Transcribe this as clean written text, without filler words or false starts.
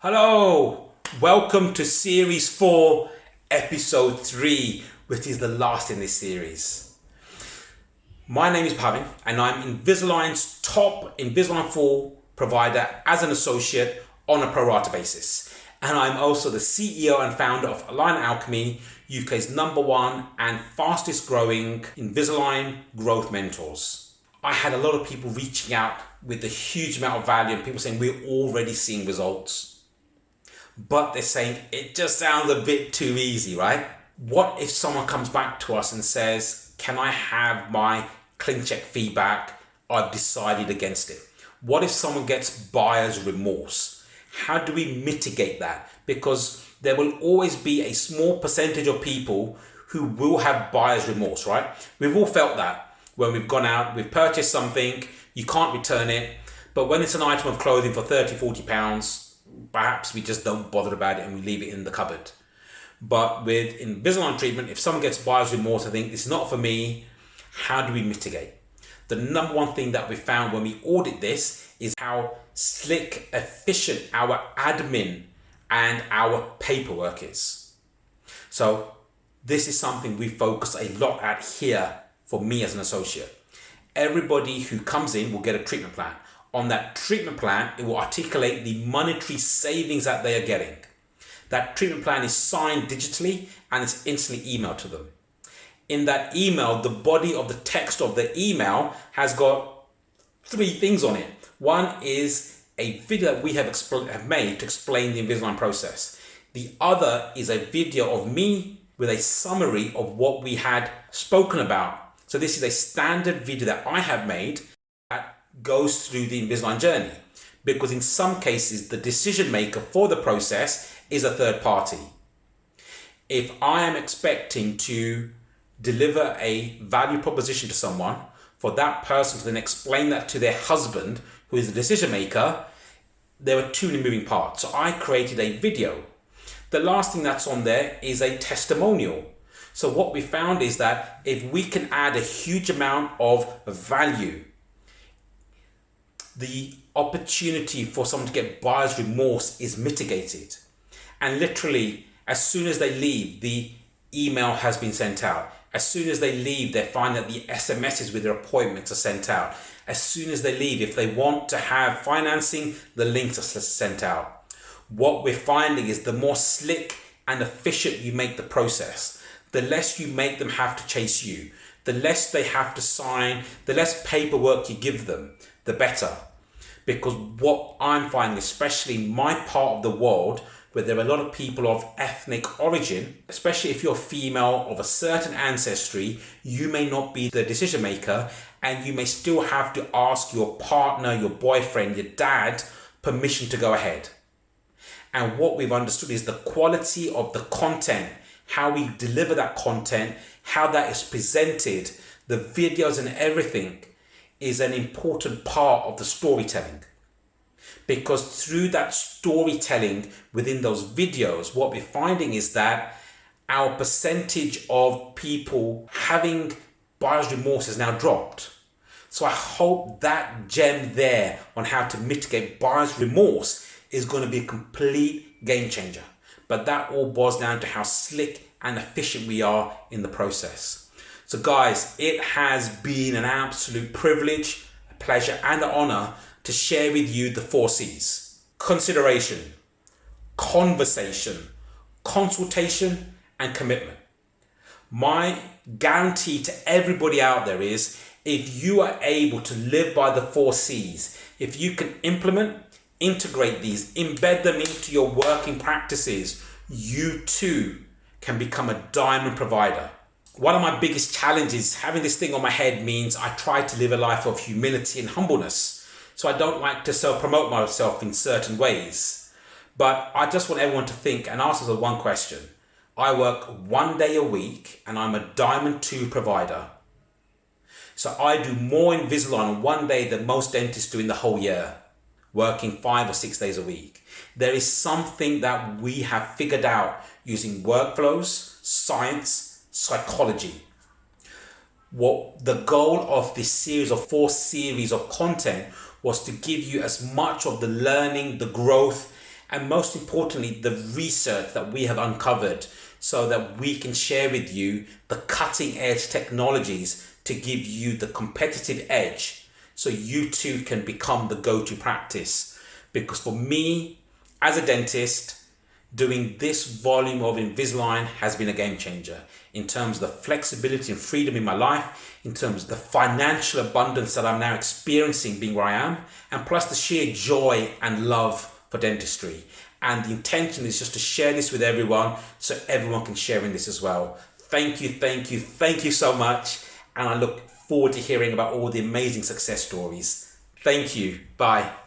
Hello, welcome to Series 4, Episode 3, which is the last in this series. My name is Bhavin and I'm Invisalign's top Invisalign 4 provider as an associate on a pro rata basis. And I'm also the CEO and founder of Align Alchemy, UK's #1 and fastest growing Invisalign growth mentors. I had a lot of people reaching out with a huge amount of value and people saying we're already seeing results. But they're saying it just sounds a bit too easy, right? What if someone comes back to us and says, can I have my clean check feedback? I've decided against it. What if someone gets buyer's remorse? How do we mitigate that? Because there will always be a small percentage of people who will have buyer's remorse, right? We've all felt that when we've gone out, we've purchased something, you can't return it. But when it's an item of clothing for 30, 40 pounds, perhaps we just don't bother about it and we leave it in the cupboard. But with Invisalign treatment, if someone gets buyer's remorse, I think it's not for me. How do we mitigate? The #1 thing that we found when we audit this is how slick, efficient our admin and our paperwork is. So this is something we focus a lot at here for me as an associate. Everybody who comes in will get a treatment plan. On that treatment plan, it will articulate the monetary savings that they are getting. That treatment plan is signed digitally and it's instantly emailed to them. In that email, the body of the text of the email has got 3 things on it. One is a video that we have made to explain the Invisalign process. The other is a video of me with a summary of what we had spoken about. So this is a standard video that I have made that goes through the Invisalign journey, because in some cases the decision maker for the process is a third party. If I am expecting to deliver a value proposition to someone, for that person to then explain that to their husband, who is the decision maker, there were too many moving parts. So I created a video. The last thing that's on there is a testimonial. So what we found is that if we can add a huge amount of value, the opportunity for someone to get buyer's remorse is mitigated. And literally, as soon as they leave, the email has been sent out. As soon as they leave, they find that the SMSs with their appointments are sent out. As soon as they leave, if they want to have financing, the links are sent out. What we're finding is the more slick and efficient you make the process, the less you make them have to chase you, the less they have to sign, the less paperwork you give them, the better. Because what I'm finding, especially in my part of the world, where there are a lot of people of ethnic origin, especially if you're female of a certain ancestry, you may not be the decision maker and you may still have to ask your partner, your boyfriend, your dad, permission to go ahead. And what we've understood is the quality of the content, how we deliver that content, how that is presented, the videos and everything is an important part of the storytelling. Because through that storytelling within those videos, what we're finding is that our percentage of people having buyer's remorse has now dropped. So I hope that gem there on how to mitigate buyer's remorse is going to be a complete game changer. But that all boils down to how slick and efficient we are in the process. So guys, it has been an absolute privilege, a pleasure and an honor to share with you the 4 C's. Consideration, conversation, consultation and commitment. My guarantee to everybody out there is if you are able to live by the 4 C's, if you can implement, integrate these, embed them into your working practices, you too can become a diamond provider. One of my biggest challenges, having this thing on my head, means I try to live a life of humility and humbleness. So I don't like to self-promote myself in certain ways. But I just want everyone to think and ask us one question. I work 1 day a week and I'm a Diamond 2 provider. So I do more Invisalign on 1 day than most dentists do in the whole year, working 5 or 6 days a week. There is something that we have figured out using workflows, science, psychology. What the goal of this series of 4 series of content was to give you as much of the learning, the growth and most importantly, the research that we have uncovered so that we can share with you the cutting edge technologies to give you the competitive edge so you too can become the go-to practice. Because for me, as a dentist, doing this volume of Invisalign has been a game changer in terms of the flexibility and freedom in my life, in terms of the financial abundance that I'm now experiencing being where I am, and plus the sheer joy and love for dentistry. And the intention is just to share this with everyone so everyone can share in this as well. Thank you, thank you, thank you so much. And I look forward to hearing about all the amazing success stories. Thank you. Bye.